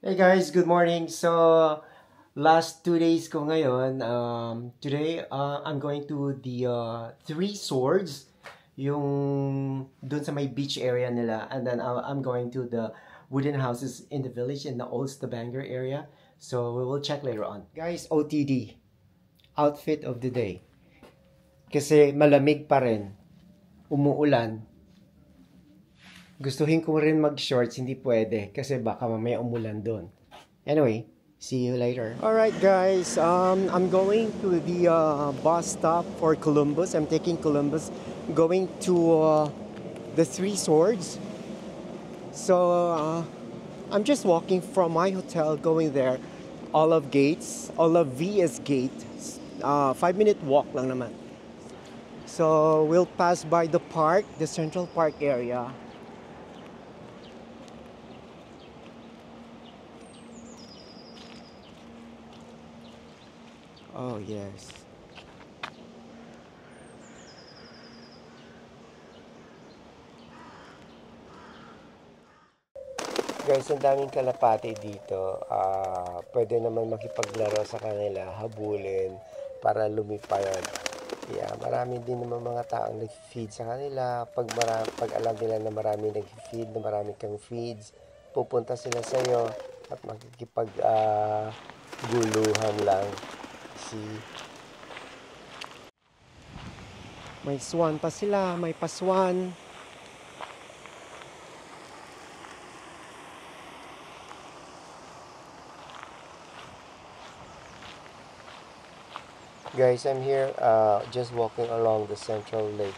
Hey guys, good morning. So, last 2 days ko ngayon. Today, I'm going to the Three Swords, yung dun sa may beach area nila. And then I'm going to the wooden houses in the village in the Old Stavanger area. So, we will check later on. Guys, OTD, outfit of the day. Kasi malamig pa rin, umuulan. Gustuhin ko rin mag-shorts, hindi pwede kasi baka mamaya umulan doon. Anyway, see you later. Alright guys, I'm going to the bus stop for Columbus. I'm taking Columbus, going to the Three Swords. So, I'm just walking from my hotel going there. Olive VS Gate. 5-minute walk lang naman. So, we'll pass by the park, the Central Park area. Oh, yes. Guys, ang daming kalapate dito. Pwede naman makipaglaro sa kanila, habulin, para lumipad. Yeah, marami din naman mga taong nag-feed sa kanila. Pag alam nila na marami nag-feed, na marami kang feeds, pupunta sila sa iyo at makikipag guluhan lang. May swan pa sila, may paswan. Guys, I'm here just walking along the Central Lake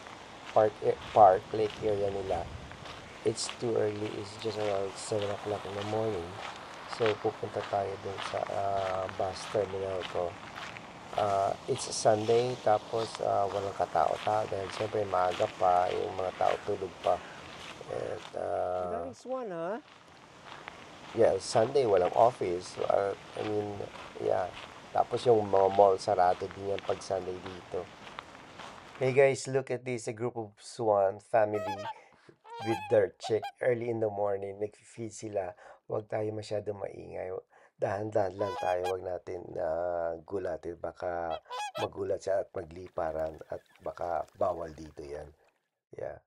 Lake area nila. It's too early, it's just around 7 o'clock in the morning. So, pupunta tayo dun sa bus terminal ko. It's Sunday, tapos walang katao-tao dahil siyempre maaga pa, yung mga tao tulog pa. At, nice one, huh? Yeah, Sunday, walang office. Yeah. Tapos yung mga mall sarado din yan pag Sunday dito. Hey guys, look at this. A group of swan family with their chick early in the morning. Nag-feed sila. Huwag tayo masyadong maingay. Dahan-dahan lang tayo. Huwag natin gulatin. Baka magulat siya at magliparan. At baka bawal dito yan. Yeah.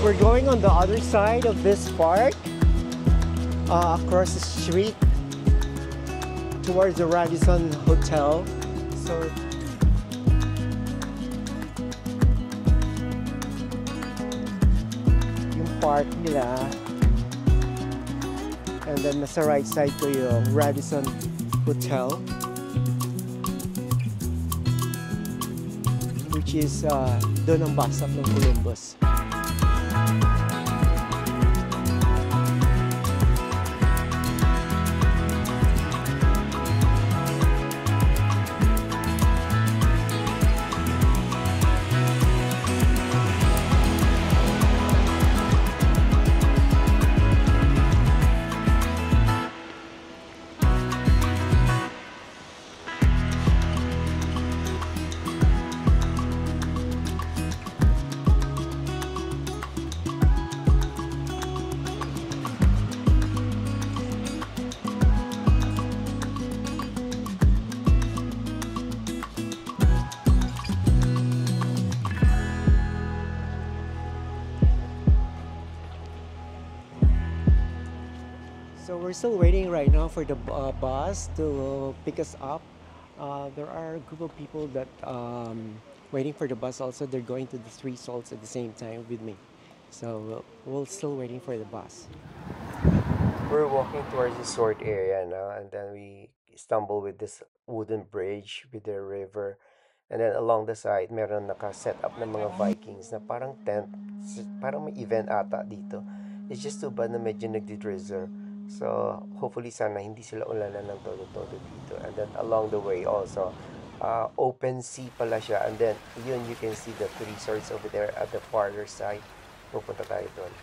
We're going on the other side of this park, across the street towards the Radisson Hotel. So yung park nila, and then nasa right side ko yung Radisson Hotel, which is doon ang bus stop ng Columbus. So we're still waiting right now for the bus to pick us up. There are a group of people that waiting for the bus. Also, they're going to the three salts at the same time with me. So we're still waiting for the bus. We're walking towards the resort area now, and then we stumble with this wooden bridge with the river. And then along the side, meron naka-set up ng mga Vikings na parang tent. Parang may event ata dito. It's just too bad na medyo nagdi-drizzle. So, hopefully sana hindi sila ulanan ng todo-todo dito. And then along the way also, open sea pala siya. And then, yun, you can see the three resorts over there at the farther side. Pupunta tayo doon.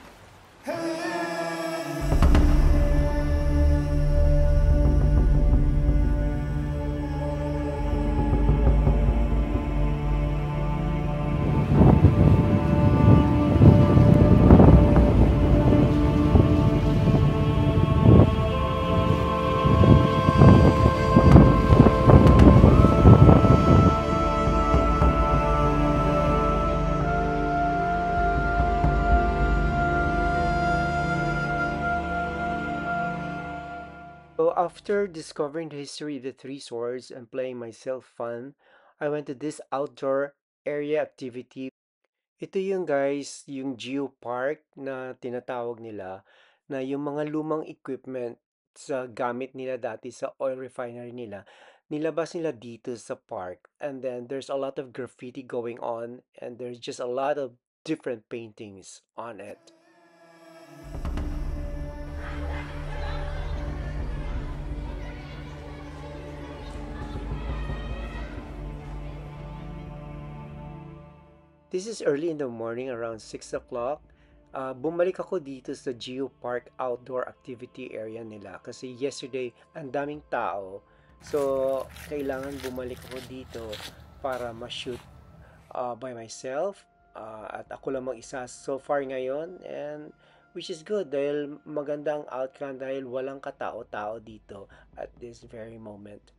So after discovering the history of the three swords and playing myself fun, I went to this outdoor area activity. Ito yung guys, yung geopark na tinatawag nila na yung mga lumang equipment sa gamit nila dati sa oil refinery nila, nilabas nila dito sa park. And then there's a lot of graffiti going on and there's just a lot of different paintings on it. This is early in the morning, around 6 o'clock. Bumalik ako dito sa Geopark outdoor activity area nila kasi yesterday ang daming tao. So, kailangan bumalik ako dito para ma-shoot by myself. At ako lang mag-isa so far ngayon and which is good dahil magandang outcome dahil walang katao-tao dito at this very moment.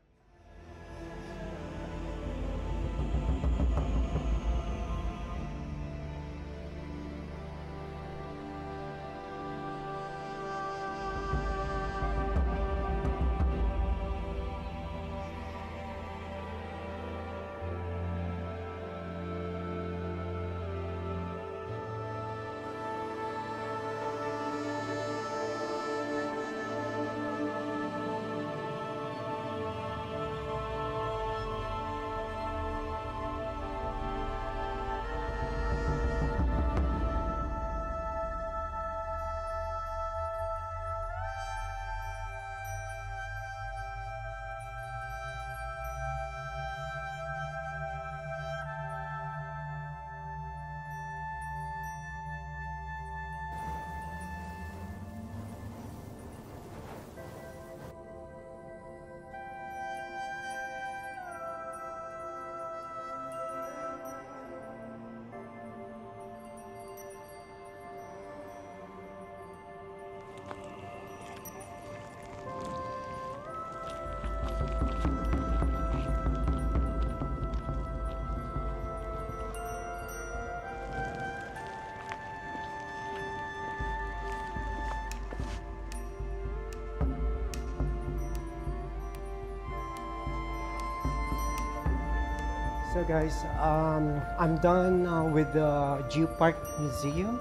So guys, I'm done with the Geopark Museum.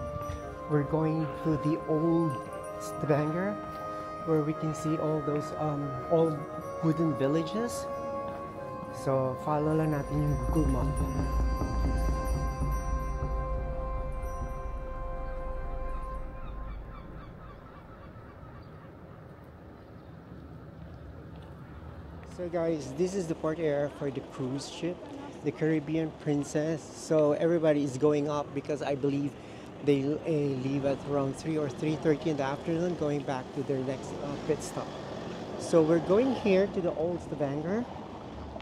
We're going to the old Stavanger where we can see all those old wooden villages. So follow lang natin yung Google Map. So guys, this is the port area for the cruise ship, the Caribbean Princess. So everybody is going up because I believe they leave at around 3 or 3:30 in the afternoon, going back to their next pit stop. So we're going here to the old Stavanger.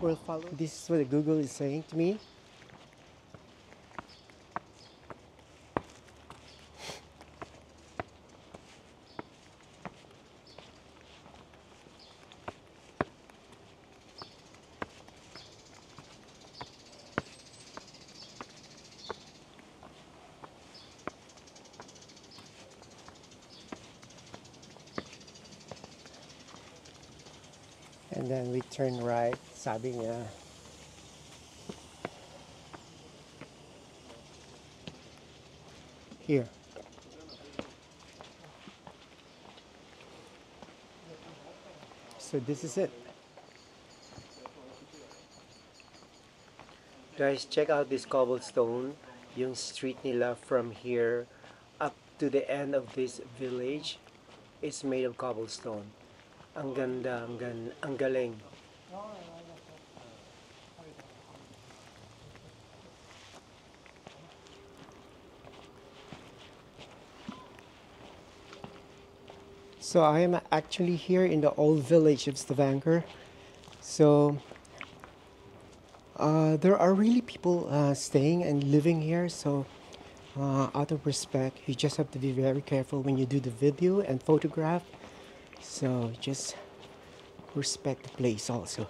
We'll follow. This is what Google is saying to me. And then we turn right, sabi niya. Here. So this is it. Guys, check out this cobblestone. Yung street nila from here up to the end of this village is made of cobblestone. Ang ganda, ang galing. So I am actually here in the old village of Stavanger. So there are really people staying and living here. So out of respect, you just have to be very careful when you do the video and photograph. So just respect the place also.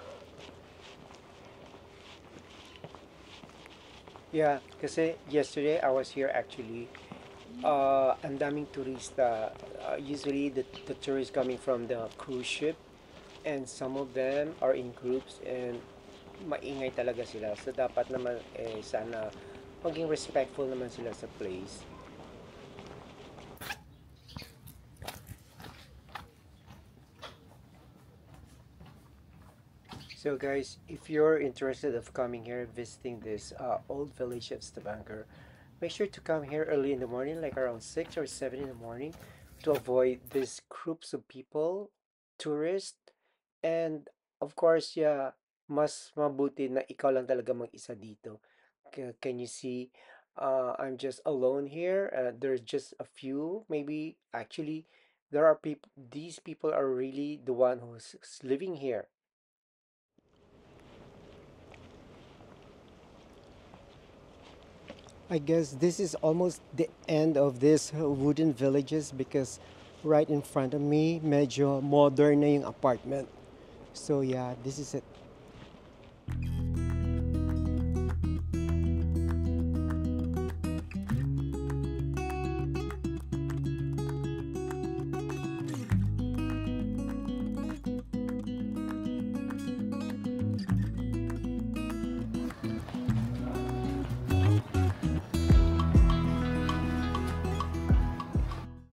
Yeah, kasi yesterday I was here actually. Ang daming turista. Usually the tourists coming from the cruise ship, and some of them are in groups and maingay talaga sila. So dapat naman sana maging respectful naman sila sa place. So guys, if you're interested of coming here, visiting this old village of Stavanger, make sure to come here early in the morning, like around 6 or 7 in the morning, to avoid these groups of people, tourists, and of course, yeah, mas mabuti na ikaw lang talaga mag-isa dito. Can you see, I'm just alone here. There's just a few, maybe actually, there are people, these people are really the one who's living here. I guess this is almost the end of this wooden villages because right in front of me, medyo modern na yung apartment. So yeah, this is it.